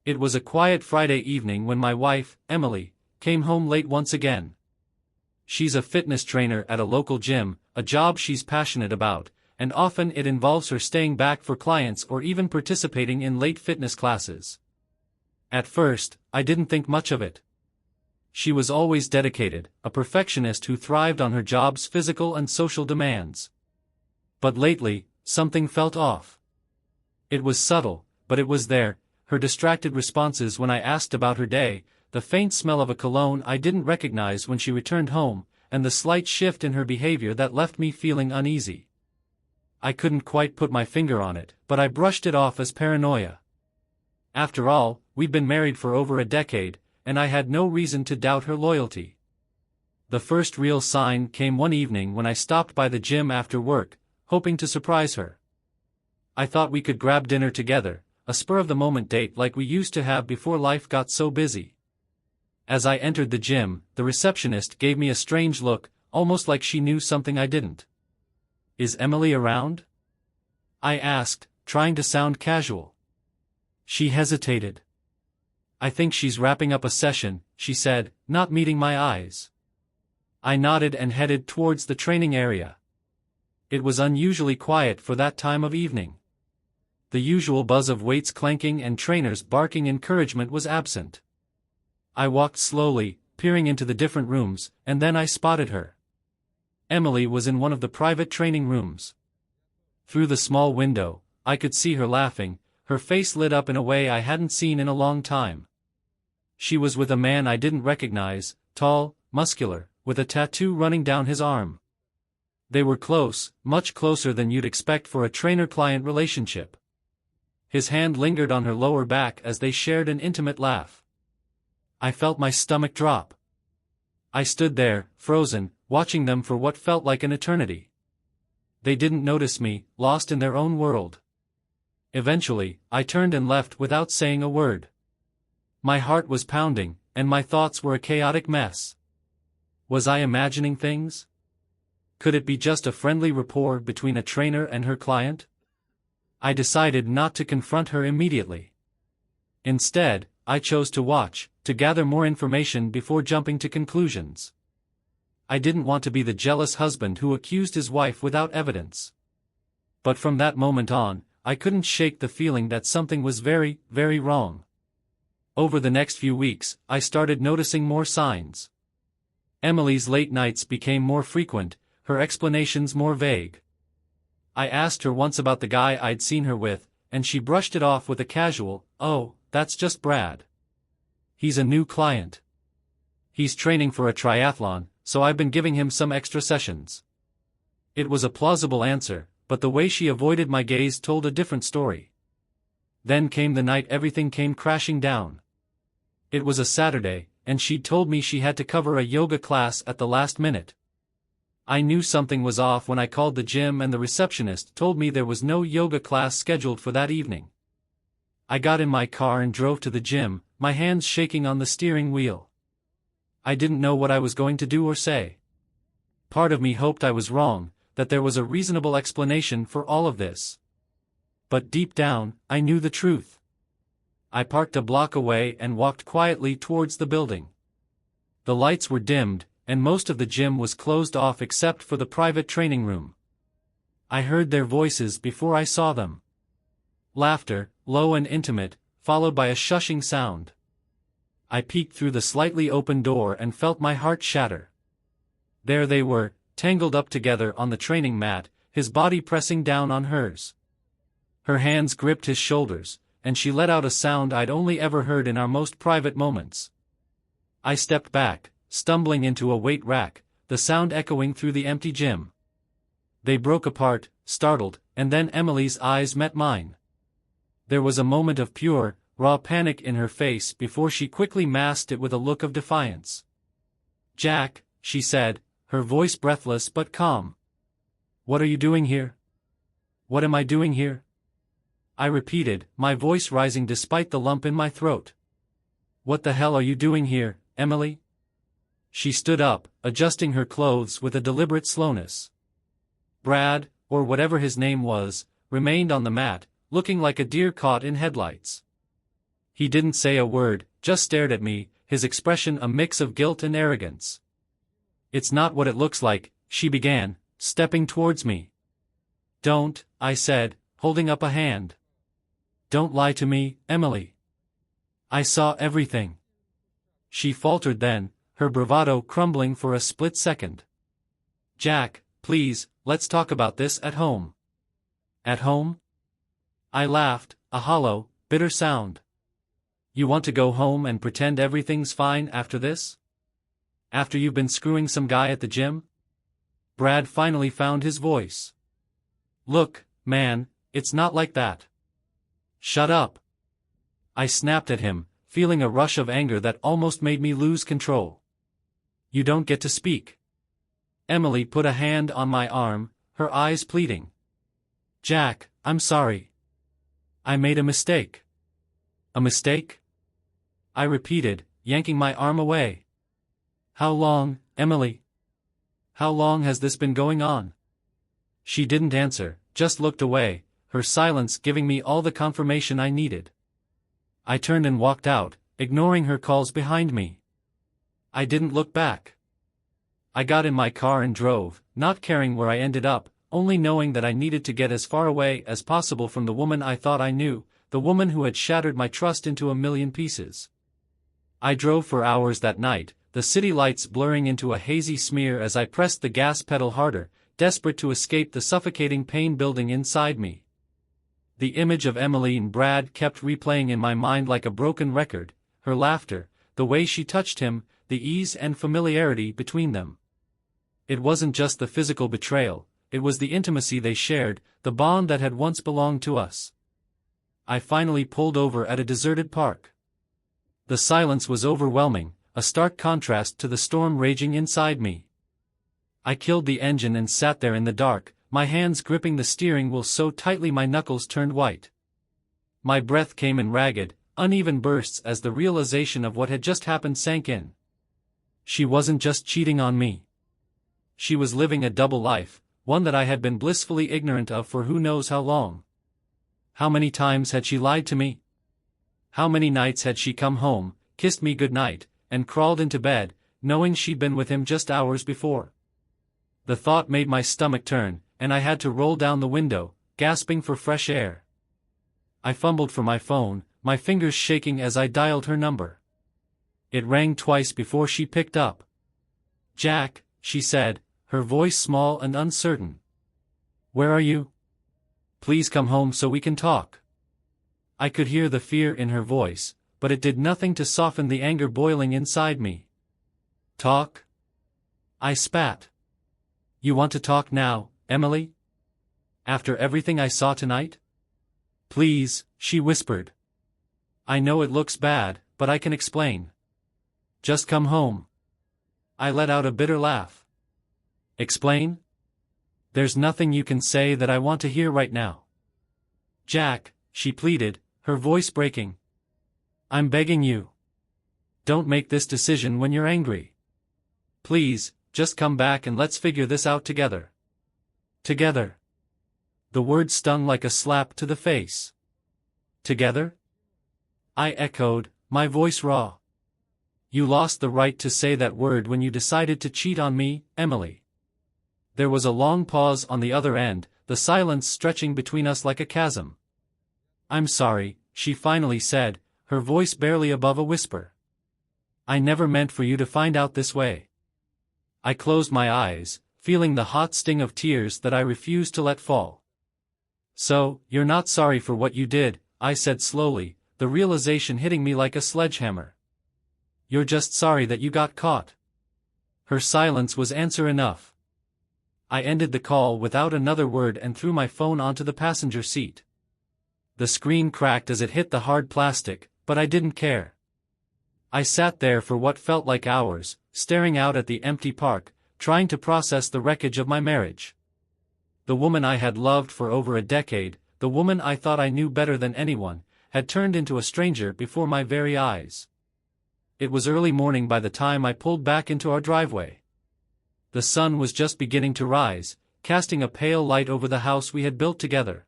It was a quiet Friday evening when my wife, Emily, came home late once again. She's a fitness trainer at a local gym, a job she's passionate about, and often it involves her staying back for clients or even participating in late fitness classes. At first, I didn't think much of it. She was always dedicated, a perfectionist who thrived on her job's physical and social demands. But lately, something felt off. It was subtle, but it was there, her distracted responses when I asked about her day, the faint smell of a cologne I didn't recognize when she returned home, and the slight shift in her behavior that left me feeling uneasy. I couldn't quite put my finger on it, but I brushed it off as paranoia. After all, we'd been married for over a decade, and I had no reason to doubt her loyalty. The first real sign came one evening when I stopped by the gym after work, hoping to surprise her. I thought we could grab dinner together, a spur-of-the-moment date like we used to have before life got so busy. As I entered the gym, the receptionist gave me a strange look, almost like she knew something I didn't. "Is Emily around?" I asked, trying to sound casual. She hesitated. "I think she's wrapping up a session," she said, not meeting my eyes. I nodded and headed towards the training area. It was unusually quiet for that time of evening. The usual buzz of weights clanking and trainers barking encouragement was absent. I walked slowly, peering into the different rooms, and then I spotted her. Emily was in one of the private training rooms. Through the small window, I could see her laughing, her face lit up in a way I hadn't seen in a long time. She was with a man I didn't recognize, tall, muscular, with a tattoo running down his arm. They were close, much closer than you'd expect for a trainer-client relationship. His hand lingered on her lower back as they shared an intimate laugh. I felt my stomach drop. I stood there, frozen, watching them for what felt like an eternity. They didn't notice me, lost in their own world. Eventually, I turned and left without saying a word. My heart was pounding, and my thoughts were a chaotic mess. Was I imagining things? Could it be just a friendly rapport between a trainer and her client? I decided not to confront her immediately. Instead, I chose to watch, to gather more information before jumping to conclusions. I didn't want to be the jealous husband who accused his wife without evidence. But from that moment on, I couldn't shake the feeling that something was very, very wrong. Over the next few weeks, I started noticing more signs. Emily's late nights became more frequent, her explanations more vague. I asked her once about the guy I'd seen her with, and she brushed it off with a casual, "Oh, that's just Brad. He's a new client. He's training for a triathlon, so I've been giving him some extra sessions." It was a plausible answer, but the way she avoided my gaze told a different story. Then came the night everything came crashing down. It was a Saturday, and she'd told me she had to cover a yoga class at the last minute. I knew something was off when I called the gym and the receptionist told me there was no yoga class scheduled for that evening. I got in my car and drove to the gym, my hands shaking on the steering wheel. I didn't know what I was going to do or say. Part of me hoped I was wrong, that there was a reasonable explanation for all of this. But deep down, I knew the truth. I parked a block away and walked quietly towards the building. The lights were dimmed, and most of the gym was closed off except for the private training room. I heard their voices before I saw them. Laughter, low and intimate, followed by a shushing sound. I peeked through the slightly open door and felt my heart shatter. There they were, tangled up together on the training mat, his body pressing down on hers. Her hands gripped his shoulders, and she let out a sound I'd only ever heard in our most private moments. I stepped back, stumbling into a weight rack, the sound echoing through the empty gym. They broke apart, startled, and then Emily's eyes met mine. There was a moment of pure, raw panic in her face before she quickly masked it with a look of defiance. "Jack," she said, her voice breathless but calm. "What are you doing here?" "What am I doing here?" I repeated, my voice rising despite the lump in my throat. "What the hell are you doing here, Emily?" She stood up, adjusting her clothes with a deliberate slowness. Brad, or whatever his name was, remained on the mat, looking like a deer caught in headlights. He didn't say a word, just stared at me, his expression a mix of guilt and arrogance. "It's not what it looks like," she began, stepping towards me. "Don't," I said, holding up a hand. "Don't lie to me, Emily. I saw everything." She faltered then, her bravado crumbling for a split second. "Jack, please, let's talk about this at home." "At home?" I laughed, a hollow, bitter sound. "You want to go home and pretend everything's fine after this? After you've been screwing some guy at the gym?" Brad finally found his voice. "Look, man, it's not like that." "Shut up." I snapped at him, feeling a rush of anger that almost made me lose control. "You don't get to speak." Emily put a hand on my arm, her eyes pleading. "Jack, I'm sorry. I made a mistake." "A mistake?" I repeated, yanking my arm away. "How long, Emily? How long has this been going on?" She didn't answer, just looked away, her silence giving me all the confirmation I needed. I turned and walked out, ignoring her calls behind me. I didn't look back. I got in my car and drove, not caring where I ended up, only knowing that I needed to get as far away as possible from the woman I thought I knew, the woman who had shattered my trust into a million pieces. I drove for hours that night, the city lights blurring into a hazy smear as I pressed the gas pedal harder, desperate to escape the suffocating pain building inside me. The image of Emily and Brad kept replaying in my mind like a broken record, her laughter, the way she touched him, the ease and familiarity between them. It wasn't just the physical betrayal, it was the intimacy they shared, the bond that had once belonged to us. I finally pulled over at a deserted park. The silence was overwhelming, a stark contrast to the storm raging inside me. I killed the engine and sat there in the dark, my hands gripping the steering wheel so tightly my knuckles turned white. My breath came in ragged, uneven bursts as the realization of what had just happened sank in. She wasn't just cheating on me. She was living a double life, one that I had been blissfully ignorant of for who knows how long. How many times had she lied to me? How many nights had she come home, kissed me goodnight, and crawled into bed, knowing she'd been with him just hours before? The thought made my stomach turn, and I had to roll down the window, gasping for fresh air. I fumbled for my phone, my fingers shaking as I dialed her number. It rang twice before she picked up. "Jack," she said, her voice small and uncertain. "Where are you? Please come home so we can talk." I could hear the fear in her voice, but it did nothing to soften the anger boiling inside me. "Talk?" I spat. "You want to talk now, Emily? After everything I saw tonight?" "Please," she whispered. "I know it looks bad, but I can explain. Just come home." I let out a bitter laugh. "Explain? There's nothing you can say that I want to hear right now." "Jack," she pleaded, her voice breaking. "I'm begging you. Don't make this decision when you're angry. Please, just come back and let's figure this out together." Together. The word stung like a slap to the face. Together? I echoed, my voice raw. "You lost the right to say that word when you decided to cheat on me, Emily." There was a long pause on the other end, the silence stretching between us like a chasm. "I'm sorry," she finally said, her voice barely above a whisper. "I never meant for you to find out this way." I closed my eyes, feeling the hot sting of tears that I refused to let fall. "So, you're not sorry for what you did," I said slowly, the realization hitting me like a sledgehammer. "You're just sorry that you got caught." Her silence was answer enough. I ended the call without another word and threw my phone onto the passenger seat. The screen cracked as it hit the hard plastic, but I didn't care. I sat there for what felt like hours, staring out at the empty park, trying to process the wreckage of my marriage. The woman I had loved for over a decade, the woman I thought I knew better than anyone, had turned into a stranger before my very eyes. It was early morning by the time I pulled back into our driveway. The sun was just beginning to rise, casting a pale light over the house we had built together.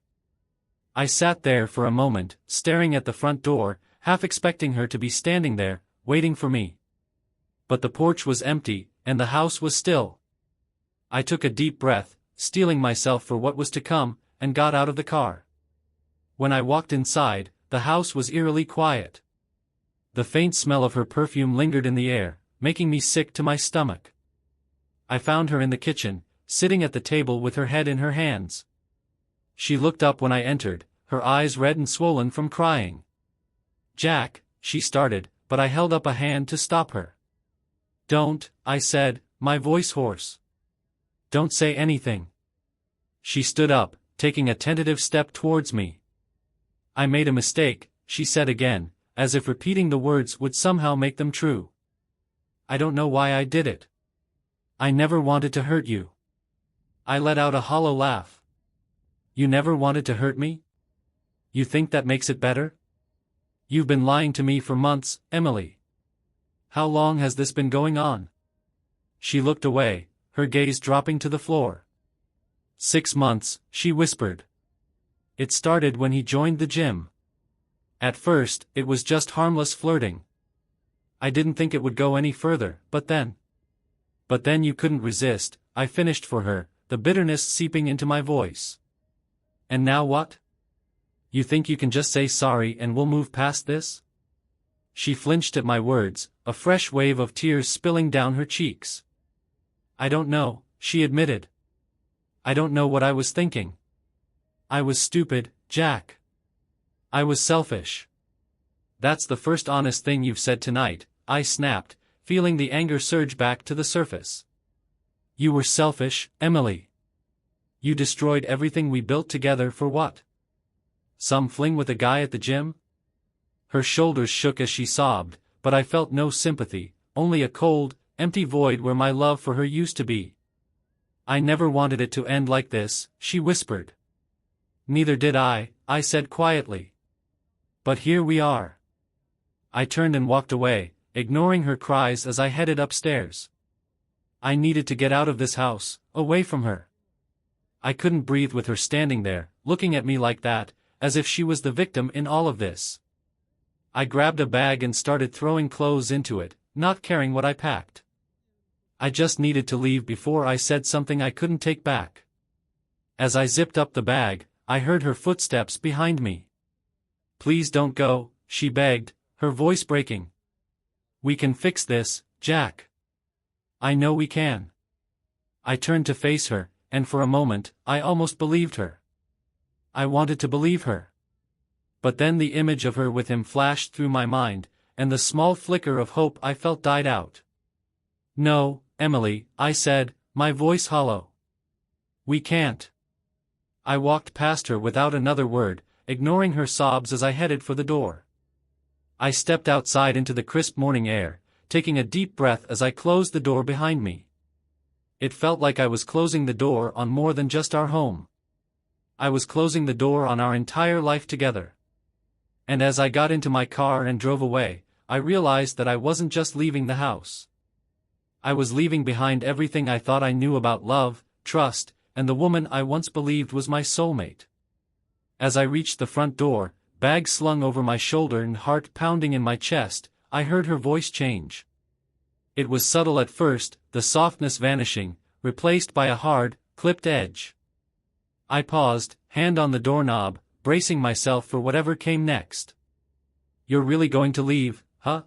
I sat there for a moment, staring at the front door, half expecting her to be standing there, waiting for me. But the porch was empty, and the house was still. I took a deep breath, steeling myself for what was to come, and got out of the car. When I walked inside, the house was eerily quiet. The faint smell of her perfume lingered in the air, making me sick to my stomach. I found her in the kitchen, sitting at the table with her head in her hands. She looked up when I entered, her eyes red and swollen from crying. "Jack," she started, but I held up a hand to stop her. "Don't," I said, my voice hoarse. "Don't say anything." She stood up, taking a tentative step towards me. "I made a mistake," she said again, as if repeating the words would somehow make them true. "I don't know why I did it. I never wanted to hurt you." I let out a hollow laugh. "You never wanted to hurt me? You think that makes it better? You've been lying to me for months, Emily. How long has this been going on?" She looked away, her gaze dropping to the floor. "6 months," she whispered. "It started when he joined the gym. At first, it was just harmless flirting. I didn't think it would go any further, but then you couldn't resist," I finished for her, the bitterness seeping into my voice. "And now what? You think you can just say sorry and we'll move past this?" She flinched at my words, a fresh wave of tears spilling down her cheeks. "I don't know," she admitted. "I don't know what I was thinking. I was stupid, Jack. I was selfish." "That's the first honest thing you've said tonight," I snapped, feeling the anger surge back to the surface. "You were selfish, Emily. You destroyed everything we built together for what? Some fling with a guy at the gym?" Her shoulders shook as she sobbed, but I felt no sympathy, only a cold, empty void where my love for her used to be. "I never wanted it to end like this," she whispered. "Neither did I said quietly. "But here we are." I turned and walked away, ignoring her cries as I headed upstairs. I needed to get out of this house, away from her. I couldn't breathe with her standing there, looking at me like that, as if she was the victim in all of this. I grabbed a bag and started throwing clothes into it, not caring what I packed. I just needed to leave before I said something I couldn't take back. As I zipped up the bag, I heard her footsteps behind me. "Please don't go," she begged, her voice breaking. "We can fix this, Jack. I know we can." I turned to face her, and for a moment, I almost believed her. I wanted to believe her. But then the image of her with him flashed through my mind, and the small flicker of hope I felt died out. "No, Emily," I said, my voice hollow. "We can't." I walked past her without another word, ignoring her sobs as I headed for the door. I stepped outside into the crisp morning air, taking a deep breath as I closed the door behind me. It felt like I was closing the door on more than just our home. I was closing the door on our entire life together. And as I got into my car and drove away, I realized that I wasn't just leaving the house. I was leaving behind everything I thought I knew about love, trust, and the woman I once believed was my soulmate. As I reached the front door, bag slung over my shoulder and heart pounding in my chest, I heard her voice change. It was subtle at first, the softness vanishing, replaced by a hard, clipped edge. I paused, hand on the doorknob, bracing myself for whatever came next. "You're really going to leave, huh?"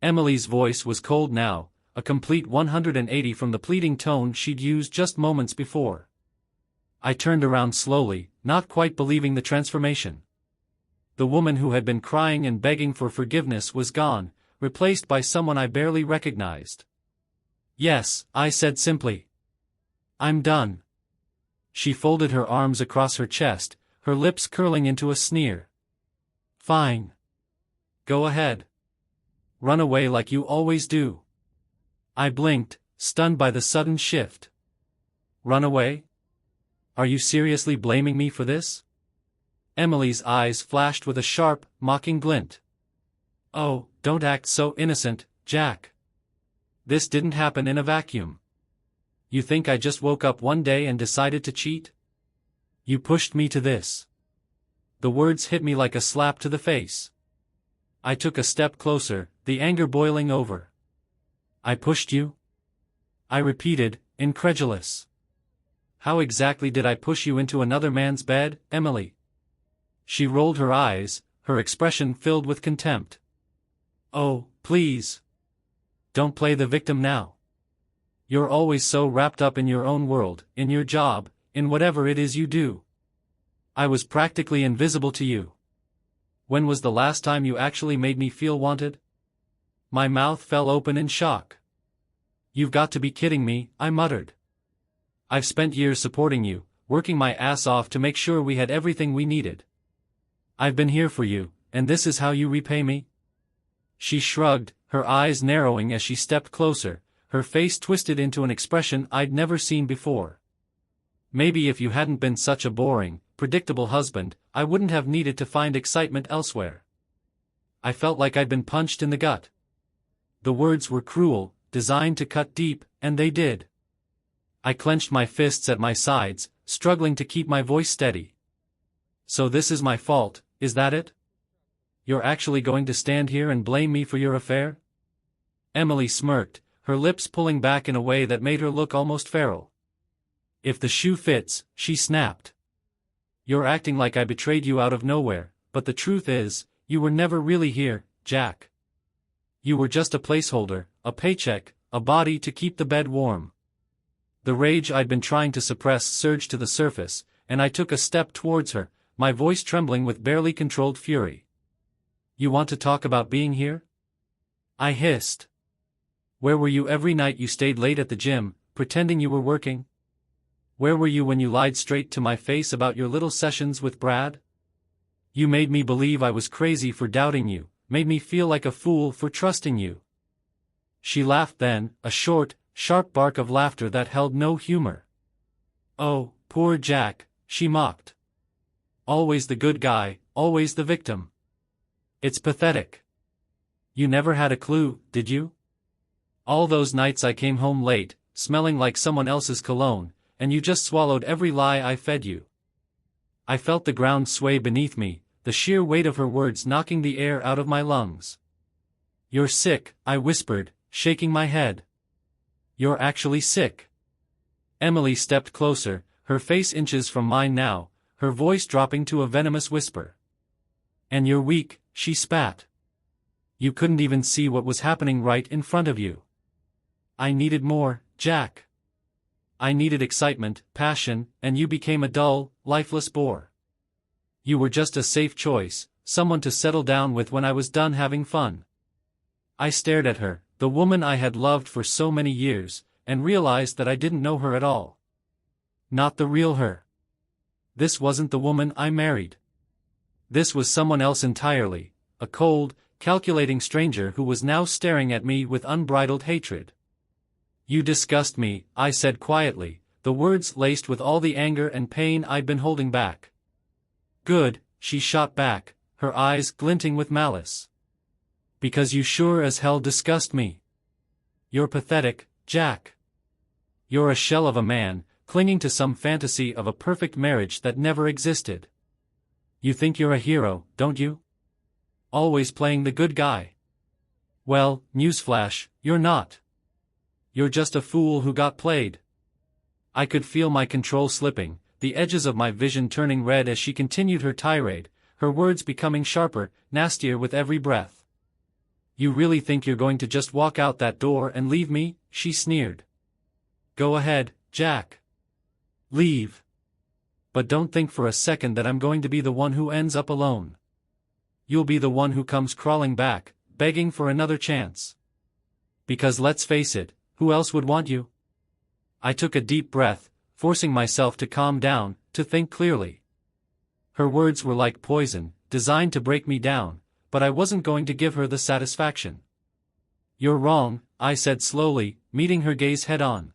Emily's voice was cold now, a complete 180 from the pleading tone she'd used just moments before. I turned around slowly, not quite believing the transformation. The woman who had been crying and begging for forgiveness was gone, replaced by someone I barely recognized. "Yes," I said simply. "I'm done." She folded her arms across her chest, her lips curling into a sneer. "Fine. Go ahead. Run away like you always do." I blinked, stunned by the sudden shift. "Run away? Are you seriously blaming me for this?" Emily's eyes flashed with a sharp, mocking glint. "Oh, don't act so innocent, Jack. This didn't happen in a vacuum. You think I just woke up one day and decided to cheat? You pushed me to this." The words hit me like a slap to the face. I took a step closer, the anger boiling over. I pushed you? I repeated, incredulous. How exactly did I push you into another man's bed, Emily? She rolled her eyes, her expression filled with contempt. Oh, please. Don't play the victim now. You're always so wrapped up in your own world, in your job, in whatever it is you do. I was practically invisible to you. When was the last time you actually made me feel wanted? My mouth fell open in shock. You've got to be kidding me, I muttered. I've spent years supporting you, working my ass off to make sure we had everything we needed. I've been here for you, and this is how you repay me? She shrugged, her eyes narrowing as she stepped closer, her face twisted into an expression I'd never seen before. Maybe if you hadn't been such a boring, predictable husband, I wouldn't have needed to find excitement elsewhere. I felt like I'd been punched in the gut. The words were cruel, designed to cut deep, and they did. I clenched my fists at my sides, struggling to keep my voice steady. So this is my fault, is that it? You're actually going to stand here and blame me for your affair? Emily smirked, her lips pulling back in a way that made her look almost feral. If the shoe fits, she snapped. You're acting like I betrayed you out of nowhere, but the truth is, you were never really here, Jack. You were just a placeholder, a paycheck, a body to keep the bed warm. The rage I'd been trying to suppress surged to the surface, and I took a step towards her, my voice trembling with barely controlled fury. You want to talk about being here? I hissed. Where were you every night you stayed late at the gym, pretending you were working? Where were you when you lied straight to my face about your little sessions with Brad? You made me believe I was crazy for doubting you, made me feel like a fool for trusting you. She laughed then, a short, sharp bark of laughter that held no humor. Oh, poor Jack, she mocked. Always the good guy, always the victim. It's pathetic. You never had a clue, did you? All those nights I came home late, smelling like someone else's cologne, and you just swallowed every lie I fed you. I felt the ground sway beneath me, the sheer weight of her words knocking the air out of my lungs. You're sick, I whispered, shaking my head. You're actually sick. Emily stepped closer, her face inches from mine now, her voice dropping to a venomous whisper. And you're weak, she spat. You couldn't even see what was happening right in front of you. I needed more, Jack. I needed excitement, passion, and you became a dull, lifeless bore. You were just a safe choice, someone to settle down with when I was done having fun. I stared at her, the woman I had loved for so many years, and realized that I didn't know her at all. Not the real her. This wasn't the woman I married. This was someone else entirely, a cold, calculating stranger who was now staring at me with unbridled hatred. You disgust me, I said quietly, the words laced with all the anger and pain I'd been holding back. Good, she shot back, her eyes glinting with malice. Because you sure as hell disgust me. You're pathetic, Jack. You're a shell of a man, clinging to some fantasy of a perfect marriage that never existed. You think you're a hero, don't you? Always playing the good guy. Well, newsflash, you're not. You're just a fool who got played. I could feel my control slipping, the edges of my vision turning red as she continued her tirade, her words becoming sharper, nastier with every breath. You really think you're going to just walk out that door and leave me? She sneered. Go ahead, Jack. Leave. But don't think for a second that I'm going to be the one who ends up alone. You'll be the one who comes crawling back, begging for another chance. Because let's face it, who else would want you? I took a deep breath, forcing myself to calm down, to think clearly. Her words were like poison, designed to break me down, but I wasn't going to give her the satisfaction. You're wrong, I said slowly, meeting her gaze head-on.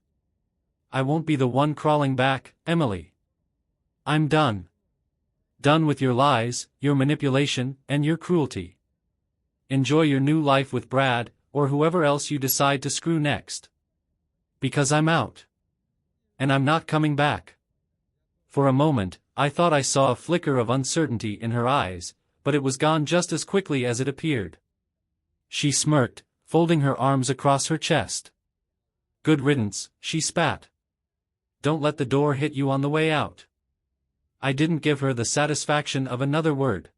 I won't be the one crawling back, Emily. I'm done. Done with your lies, your manipulation, and your cruelty. Enjoy your new life with Brad, or whoever else you decide to screw next. Because I'm out. And I'm not coming back. For a moment, I thought I saw a flicker of uncertainty in her eyes, but it was gone just as quickly as it appeared. She smirked, folding her arms across her chest. "Good riddance," she spat. "Don't let the door hit you on the way out." I didn't give her the satisfaction of another word.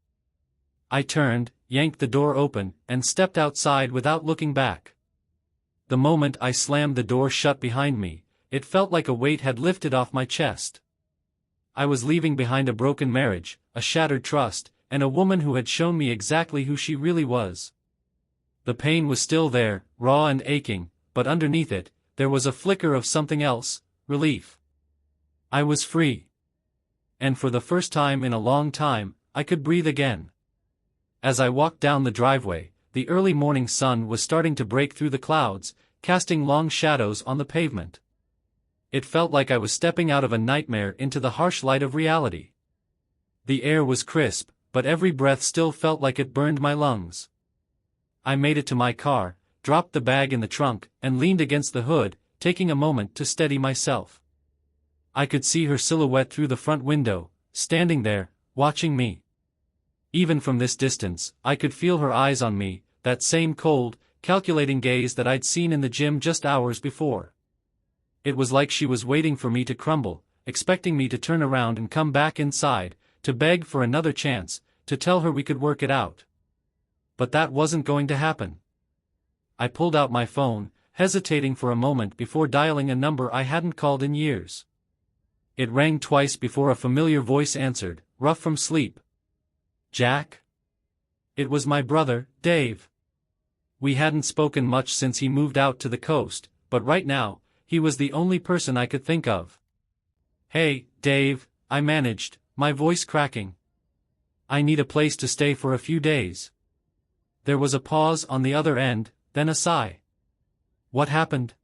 I turned, yanked the door open, and stepped outside without looking back. The moment I slammed the door shut behind me, it felt like a weight had lifted off my chest. I was leaving behind a broken marriage, a shattered trust, and a woman who had shown me exactly who she really was. The pain was still there, raw and aching, but underneath it, there was a flicker of something else, relief. I was free. And for the first time in a long time, I could breathe again. As I walked down the driveway, the early morning sun was starting to break through the clouds, casting long shadows on the pavement. It felt like I was stepping out of a nightmare into the harsh light of reality. The air was crisp, but every breath still felt like it burned my lungs. I made it to my car, dropped the bag in the trunk, and leaned against the hood, taking a moment to steady myself. I could see her silhouette through the front window, standing there, watching me. Even from this distance, I could feel her eyes on me, that same cold, calculating gaze that I'd seen in the gym just hours before. It was like she was waiting for me to crumble, expecting me to turn around and come back inside, to beg for another chance, to tell her we could work it out. But that wasn't going to happen. I pulled out my phone, hesitating for a moment before dialing a number I hadn't called in years. It rang twice before a familiar voice answered, rough from sleep. "Jack?" It was my brother, Dave. We hadn't spoken much since he moved out to the coast, but right now, he was the only person I could think of. "Hey, Dave," I managed, my voice cracking. "I need a place to stay for a few days." There was a pause on the other end, then a sigh. "What happened?"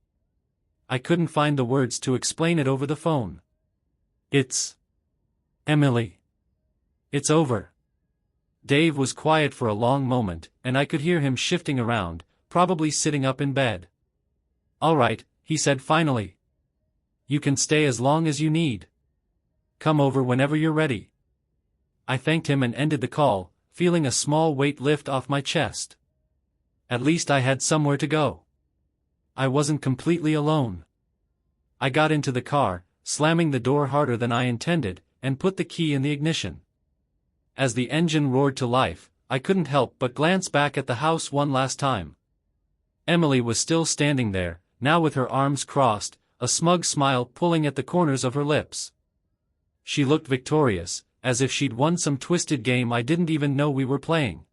I couldn't find the words to explain it over the phone. "It's Emily. It's over." Dave was quiet for a long moment, and I could hear him shifting around, probably sitting up in bed. "All right," he said finally. "You can stay as long as you need. Come over whenever you're ready." I thanked him and ended the call, feeling a small weight lift off my chest. At least I had somewhere to go. I wasn't completely alone. I got into the car, slamming the door harder than I intended, and put the key in the ignition. As the engine roared to life, I couldn't help but glance back at the house one last time. Emily was still standing there, now with her arms crossed, a smug smile pulling at the corners of her lips. She looked victorious, as if she'd won some twisted game I didn't even know we were playing.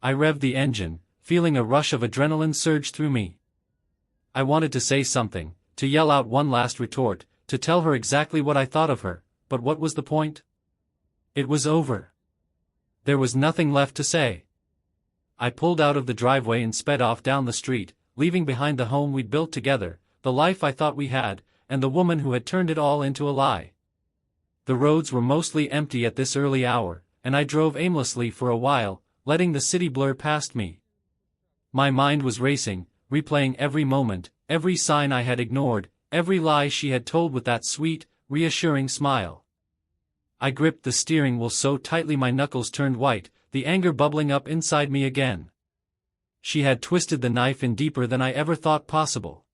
I revved the engine, feeling a rush of adrenaline surge through me. I wanted to say something, to yell out one last retort, to tell her exactly what I thought of her, but what was the point? It was over. There was nothing left to say. I pulled out of the driveway and sped off down the street, leaving behind the home we'd built together, the life I thought we had, and the woman who had turned it all into a lie. The roads were mostly empty at this early hour, and I drove aimlessly for a while, letting the city blur past me. My mind was racing, replaying every moment, every sign I had ignored, every lie she had told with that sweet, reassuring smile. I gripped the steering wheel so tightly my knuckles turned white, the anger bubbling up inside me again. She had twisted the knife in deeper than I ever thought possible.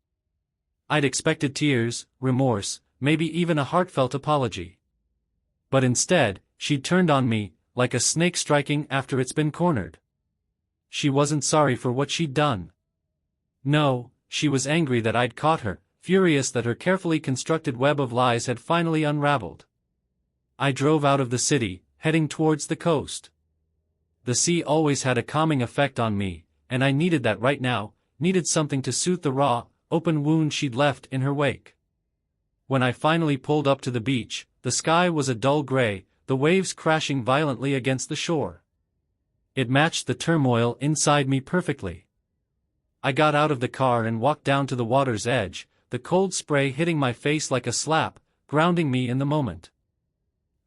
I'd expected tears, remorse, maybe even a heartfelt apology. But instead, she'd turned on me, like a snake striking after it's been cornered. She wasn't sorry for what she'd done. No, she was angry that I'd caught her, furious that her carefully constructed web of lies had finally unraveled. I drove out of the city, heading towards the coast. The sea always had a calming effect on me, and I needed that right now, needed something to soothe the raw, open wound she'd left in her wake. When I finally pulled up to the beach, the sky was a dull gray, the waves crashing violently against the shore. It matched the turmoil inside me perfectly. I got out of the car and walked down to the water's edge, the cold spray hitting my face like a slap, grounding me in the moment.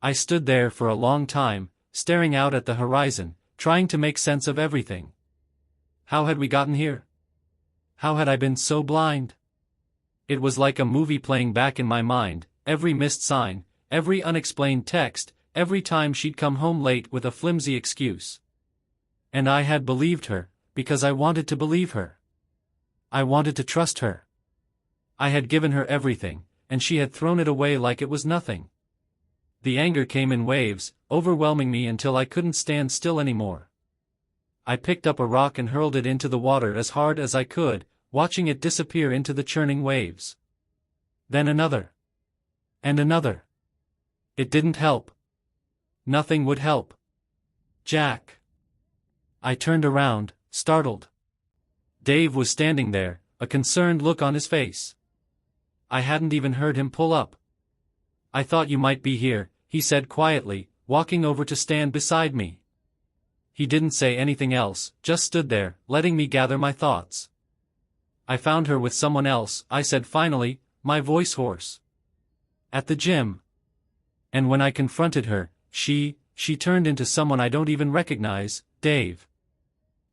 I stood there for a long time, staring out at the horizon, trying to make sense of everything. How had we gotten here? How had I been so blind? It was like a movie playing back in my mind, every missed sign, every unexplained text, every time she'd come home late with a flimsy excuse. And I had believed her, because I wanted to believe her. I wanted to trust her. I had given her everything, and she had thrown it away like it was nothing. The anger came in waves, overwhelming me until I couldn't stand still anymore. I picked up a rock and hurled it into the water as hard as I could, watching it disappear into the churning waves. Then another. And another. It didn't help. Nothing would help. Jack. I turned around, startled. Dave was standing there, a concerned look on his face. I hadn't even heard him pull up. "I thought you might be here," he said quietly, walking over to stand beside me. He didn't say anything else, just stood there, letting me gather my thoughts. "I found her with someone else," I said finally, my voice hoarse. "At the gym. And when I confronted her, she turned into someone I don't even recognize, Dave.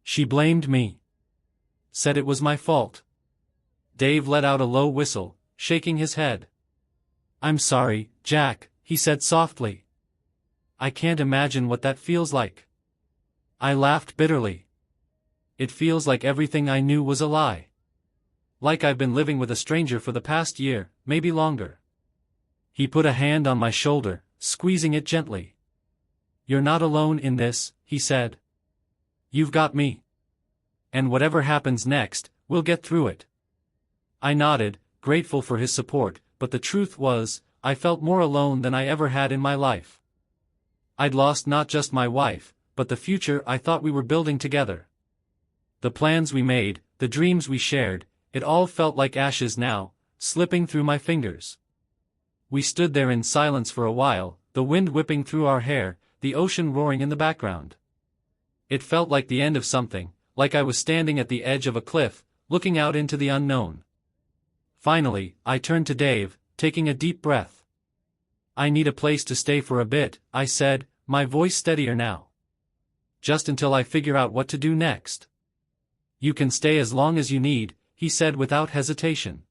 She blamed me. Said it was my fault." Dave let out a low whistle, shaking his head. "I'm sorry, Jack," he said softly. "I can't imagine what that feels like." I laughed bitterly. "It feels like everything I knew was a lie. Like I've been living with a stranger for the past year, maybe longer." He put a hand on my shoulder, squeezing it gently. "You're not alone in this," he said. "You've got me. And whatever happens next, we'll get through it." I nodded, grateful for his support, but the truth was, I felt more alone than I ever had in my life. I'd lost not just my wife, but the future I thought we were building together. The plans we made, the dreams we shared, it all felt like ashes now, slipping through my fingers. We stood there in silence for a while, the wind whipping through our hair, the ocean roaring in the background. It felt like the end of something, like I was standing at the edge of a cliff, looking out into the unknown. Finally, I turned to Dave, taking a deep breath. "I need a place to stay for a bit," I said, my voice steadier now. "Just until I figure out what to do next." "You can stay as long as you need," he said without hesitation.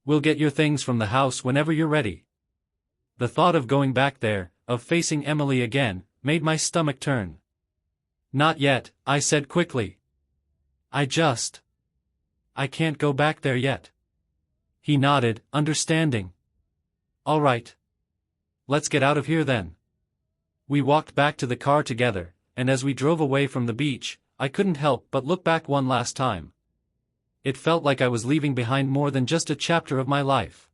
"We'll get your things from the house whenever you're ready." The thought of going back there, of facing Emily again, made my stomach turn. "Not yet," I said quickly. I can't go back there yet." He nodded, understanding. "All right. Let's get out of here then." We walked back to the car together, and as we drove away from the beach, I couldn't help but look back one last time. It felt like I was leaving behind more than just a chapter of my life.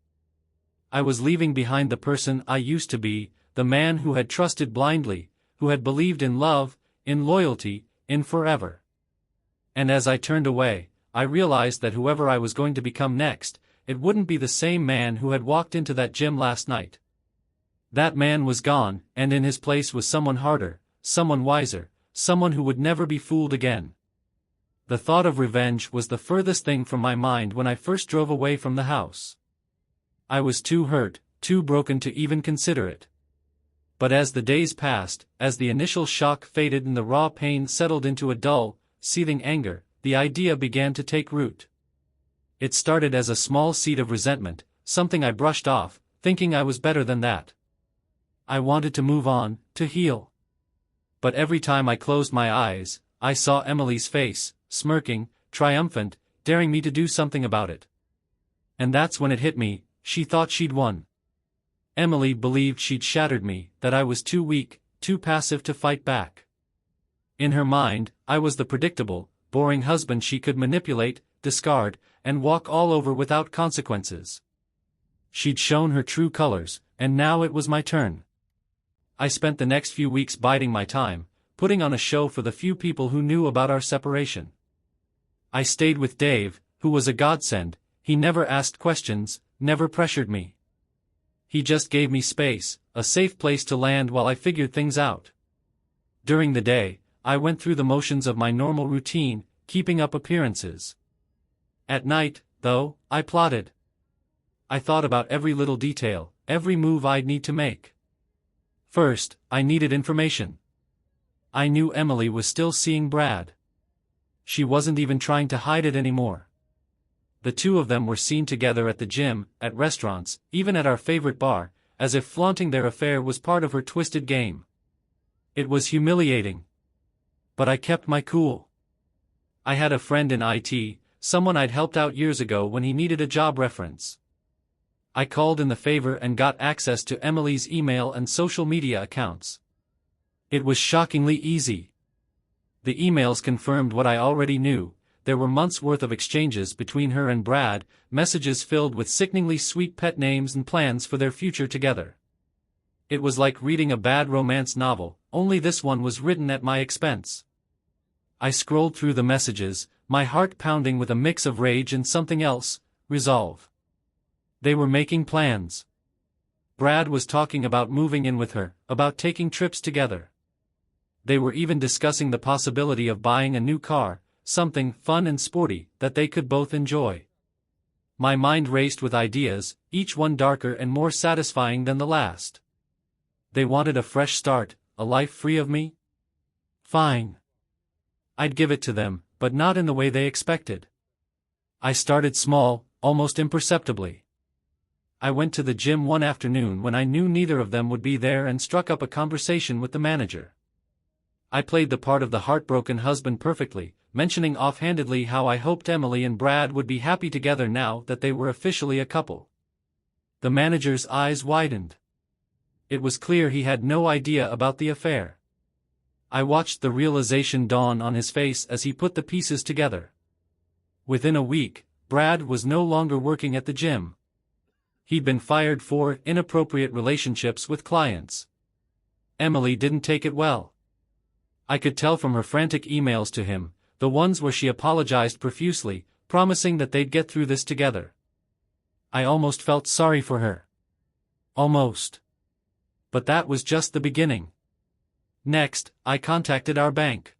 I was leaving behind the person I used to be, the man who had trusted blindly, who had believed in love, in loyalty, in forever. And as I turned away, I realized that whoever I was going to become next, it wouldn't be the same man who had walked into that gym last night. That man was gone, and in his place was someone harder, someone wiser, someone who would never be fooled again. The thought of revenge was the furthest thing from my mind when I first drove away from the house. I was too hurt, too broken to even consider it. But as the days passed, as the initial shock faded and the raw pain settled into a dull, seething anger, the idea began to take root. It started as a small seed of resentment, something I brushed off, thinking I was better than that. I wanted to move on, to heal. But every time I closed my eyes, I saw Emily's face, smirking, triumphant, daring me to do something about it. And that's when it hit me, she thought she'd won. Emily believed she'd shattered me, that I was too weak, too passive to fight back. In her mind, I was the predictable, boring husband she could manipulate, discard, and walk all over without consequences. She'd shown her true colors, and now it was my turn. I spent the next few weeks biding my time, putting on a show for the few people who knew about our separation. I stayed with Dave, who was a godsend. He never asked questions, never pressured me. He just gave me space, a safe place to land while I figured things out. During the day, I went through the motions of my normal routine, keeping up appearances. At night, though, I plotted. I thought about every little detail, every move I'd need to make. First, I needed information. I knew Emily was still seeing Brad. She wasn't even trying to hide it anymore. The two of them were seen together at the gym, at restaurants, even at our favorite bar, as if flaunting their affair was part of her twisted game. It was humiliating. But I kept my cool. I had a friend in IT, someone I'd helped out years ago when he needed a job reference. I called in the favor and got access to Emily's email and social media accounts. It was shockingly easy. The emails confirmed what I already knew. There were months' worth of exchanges between her and Brad, messages filled with sickeningly sweet pet names and plans for their future together. It was like reading a bad romance novel, only this one was written at my expense. I scrolled through the messages, my heart pounding with a mix of rage and something else, resolve. They were making plans. Brad was talking about moving in with her, about taking trips together. They were even discussing the possibility of buying a new car, something fun and sporty that they could both enjoy. My mind raced with ideas, each one darker and more satisfying than the last. They wanted a fresh start, a life free of me? Fine. I'd give it to them, but not in the way they expected. I started small, almost imperceptibly. I went to the gym one afternoon when I knew neither of them would be there and struck up a conversation with the manager. I played the part of the heartbroken husband perfectly, mentioning offhandedly how I hoped Emily and Brad would be happy together now that they were officially a couple. The manager's eyes widened. It was clear he had no idea about the affair. I watched the realization dawn on his face as he put the pieces together. Within a week, Brad was no longer working at the gym. He'd been fired for inappropriate relationships with clients. Emily didn't take it well. I could tell from her frantic emails to him, the ones where she apologized profusely, promising that they'd get through this together. I almost felt sorry for her. Almost. But that was just the beginning. Next, I contacted our bank.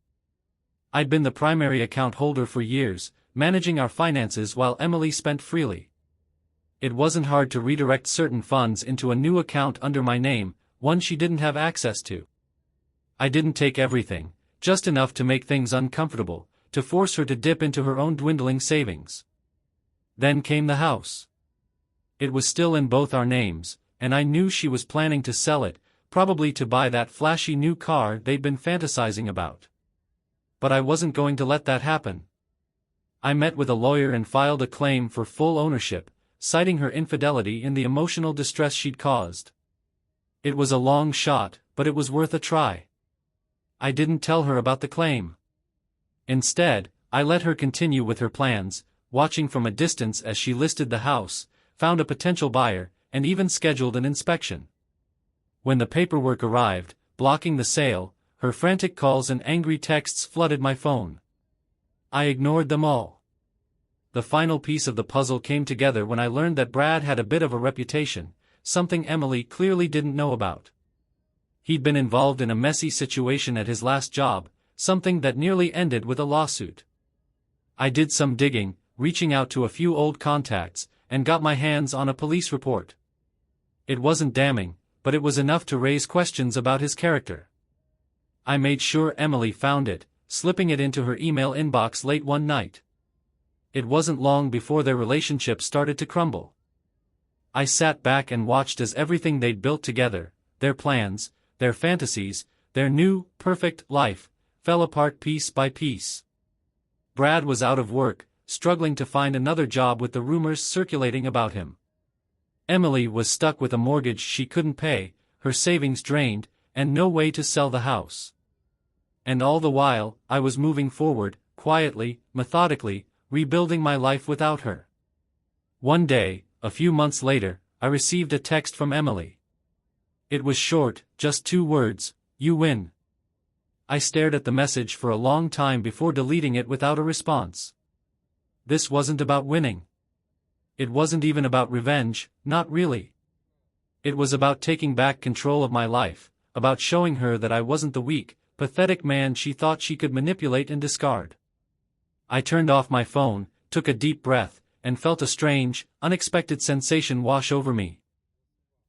I'd been the primary account holder for years, managing our finances while Emily spent freely. It wasn't hard to redirect certain funds into a new account under my name, one she didn't have access to. I didn't take everything, just enough to make things uncomfortable, to force her to dip into her own dwindling savings. Then came the house. It was still in both our names, and I knew she was planning to sell it, probably to buy that flashy new car they'd been fantasizing about. But I wasn't going to let that happen. I met with a lawyer and filed a claim for full ownership, citing her infidelity in the emotional distress she'd caused. It was a long shot, but it was worth a try. I didn't tell her about the claim. Instead, I let her continue with her plans, watching from a distance as she listed the house, found a potential buyer, and even scheduled an inspection. When the paperwork arrived, blocking the sale, her frantic calls and angry texts flooded my phone. I ignored them all. The final piece of the puzzle came together when I learned that Brad had a bit of a reputation, something Emily clearly didn't know about. He'd been involved in a messy situation at his last job, something that nearly ended with a lawsuit. I did some digging, reaching out to a few old contacts, and got my hands on a police report. It wasn't damning, but it was enough to raise questions about his character. I made sure Emily found it, slipping it into her email inbox late one night. It wasn't long before their relationship started to crumble. I sat back and watched as everything they'd built together, their plans, their fantasies, their new, perfect life, fell apart piece by piece. Brad was out of work, struggling to find another job with the rumors circulating about him. Emily was stuck with a mortgage she couldn't pay, her savings drained, and no way to sell the house. And all the while, I was moving forward, quietly, methodically, rebuilding my life without her. One day, a few months later, I received a text from Emily. It was short, just 2 words, "You win." I stared at the message for a long time before deleting it without a response. This wasn't about winning. It wasn't even about revenge, not really. It was about taking back control of my life, about showing her that I wasn't the weak, pathetic man she thought she could manipulate and discard. I turned off my phone, took a deep breath, and felt a strange, unexpected sensation wash over me.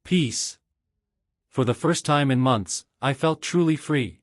Peace. For the first time in months, I felt truly free.